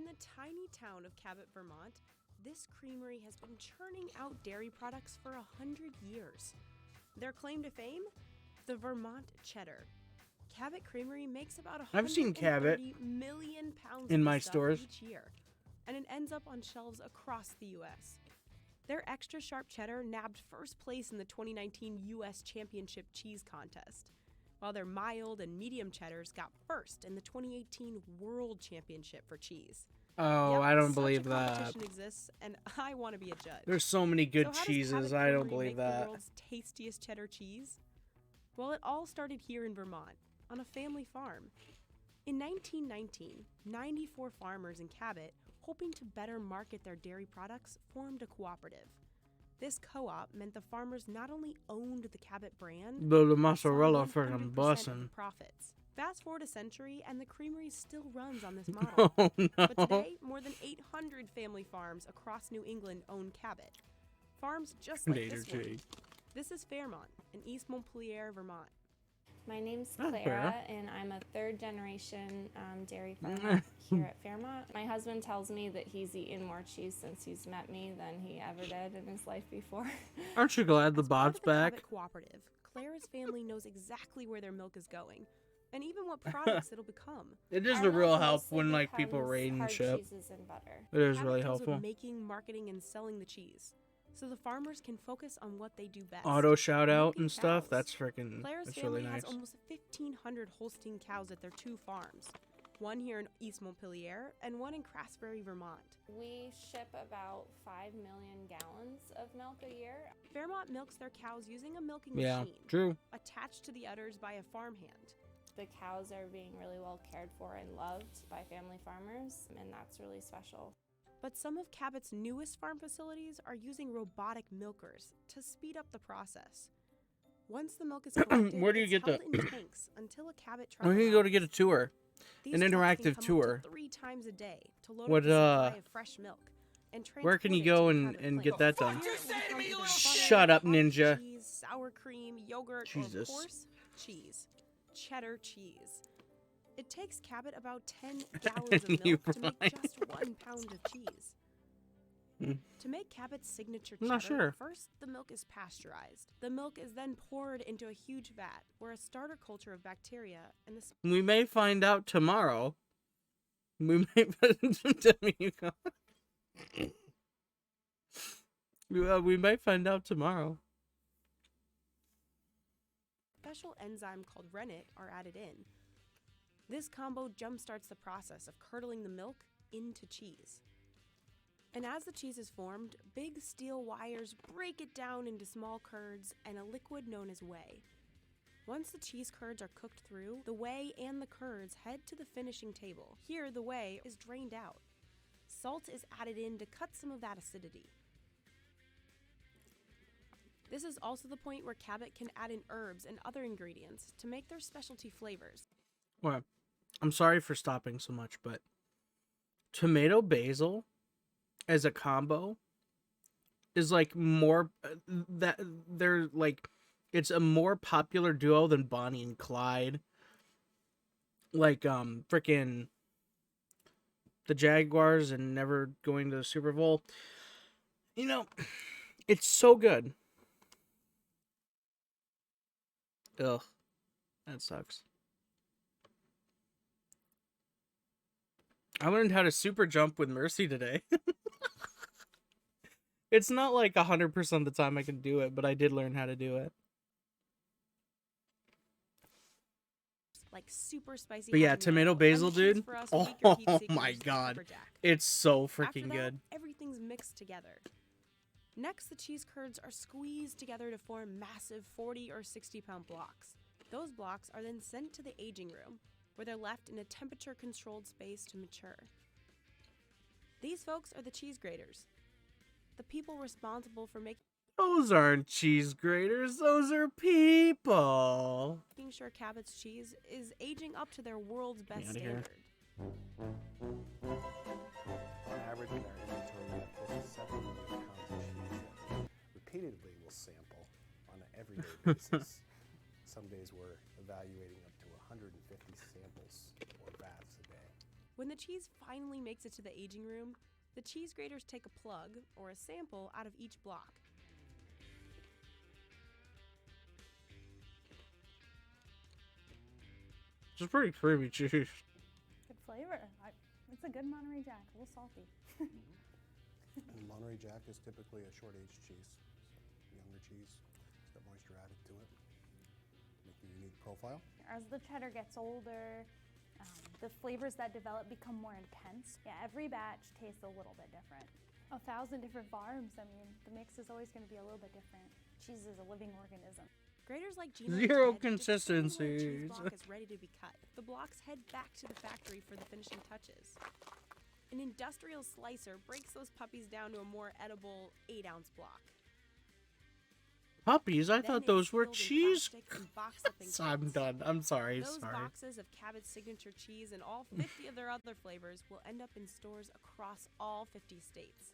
the tiny town of Cabot, Vermont, this creamery has been churning out dairy products for 100 years. Their claim to fame? The Vermont Cheddar. Cabot Creamery makes about I've seen Cabot 130 million pounds in of my this stuff stores each year, and it ends up on shelves across the U.S. Their extra sharp cheddar nabbed first place in the 2019 U.S. Championship Cheese Contest, while their mild and medium cheddars got first in the 2018 World Championship for cheese. Oh, Yep, I don't such believe a that. competition exists, and I want to be a judge. There's so many good So how does cheeses. Cabot I don't Creamery believe make that. the world's tastiest cheddar cheese? Well, it all started here in Vermont, on a family farm. In 1919, 94 farmers in Cabot, hoping to better market their dairy products, formed a cooperative. This co-op meant the farmers not only owned the Cabot brand, The but mozzarella saw 100% freaking of bussin'. the profits. Fast forward a century, and the creamery still runs on this model. Oh no. But today, more than 800 family farms across New England own Cabot. Farms just like Danger this one. G. This is Fairmont in East Montpelier, Vermont. My name's Oh, Clara, fair. and I'm a third-generation dairy farmer here at Fairmont. My husband tells me that he's eaten more cheese since he's met me than he ever did in his life before. Aren't you glad the As part bot's of the back? Cabot Cooperative, Clara's family knows exactly where their milk is going, and even what products it'll become. It is Our the real milk help mostly when like people becomes raid and hard shit. cheeses and butter. It is Cabot really deals with helpful. making, marketing, and selling the cheese, so the farmers can focus on what they do best. Auto shout out milking and stuff. cows. That's freaking. Clara's That's family really nice. has almost 1,500 Holstein cows at their two farms, one here in East Montpelier and one in Craftsbury, Vermont. We ship about 5 million gallons of milk a year. Fairmont milks their cows using a milking Yeah, machine true. attached to the udders by a farmhand. The cows are being really well cared for and loved by family farmers, and that's really special. But some of Cabot's newest farm facilities are using robotic milkers to speed up the process. Once the milk is collected, Where do you it's get held the- in tanks until a Cabot truck Where can you go to get a arrives. tour? These an trucks can interactive come up to tour? 3 times a day to load What, up the supply of fresh milk and Where can you transport go it to and, the Cabot and plant. get that done? Here it will become either butter, Shut up, cottage ninja. Cheese, sour cream, yogurt, or Jesus. of course, cheese. Cheddar cheese. It takes Cabot about 10 gallons of You milk to make right. just 1 pound of cheese. Hmm. To make Cabot's signature I'm cheddar, not sure. first the milk is pasteurized. The milk is then poured into a huge vat where a starter culture of bacteria and the We may find out tomorrow. We may. We might find out tomorrow. special enzyme called rennet are added in. This combo jumpstarts the process of curdling the milk into cheese. And as the cheese is formed, big steel wires break it down into small curds and a liquid known as whey. Once the cheese curds are cooked through, the whey and the curds head to the finishing table. Here, the whey is drained out. Salt is added in to cut some of that acidity. This is also the point where Cabot can add in herbs and other ingredients to make their specialty flavors. Well, I'm sorry for stopping so much, but tomato basil as a combo is like more that they're like it's a more popular duo than Bonnie and Clyde. Like freaking the Jaguars and never going to the Super Bowl. You know, it's so good. Ugh, that sucks. I learned how to super jump with Mercy today. It's not like 100% of the time I can do it, but I did learn how to do it. Like super spicy. But yeah, tomato habanero, basil, and the cheese dude. for us Oh, weaker heat seekers, my God. pepper jack. It's so After freaking that, good. everything's mixed together. Next, the cheese curds are squeezed together to form massive 40 or 60 pound blocks. Those blocks are then sent to the aging room, where they're left in a temperature-controlled space to mature. These folks are the cheese graters, the people responsible for making Those aren't cheese graters, those are people. sure Cabot's cheese is aging up to their world's best outta here. standard. On average, in our inventory, we have close to 7 million pounds of cheese that we repeatedly will sample on an everyday basis. Some days we're evaluating up to 150 samples or vats a day. When the cheese finally makes it to the aging room, the cheese graters take a plug, or a sample, out of each block. It's pretty creamy cheese. Good flavor. It's a good Monterey Jack, a little salty. And Monterey Jack is typically a short-aged cheese. So younger cheese, it's got moisture added to it. Make a unique profile. As the cheddar gets older, the flavors that develop become more intense. Yeah, every batch tastes a little bit different. 1,000 different farms. I mean, the mix is always going to be a little bit different. Cheese is a living organism. Graters like Gina Zero and Ted determine when a cheese consistencies. block is ready to be cut. The blocks head back to the factory for the finishing touches. An industrial slicer breaks those puppies down to a more edible 8-ounce block. Puppies? I Then thought it's those were sealed in cheese. plastic and boxed up in I'm crates. done. I'm sorry. Those Sorry. boxes of Cabot's signature cheese and all 50 of their other flavors will end up in stores across all 50 states.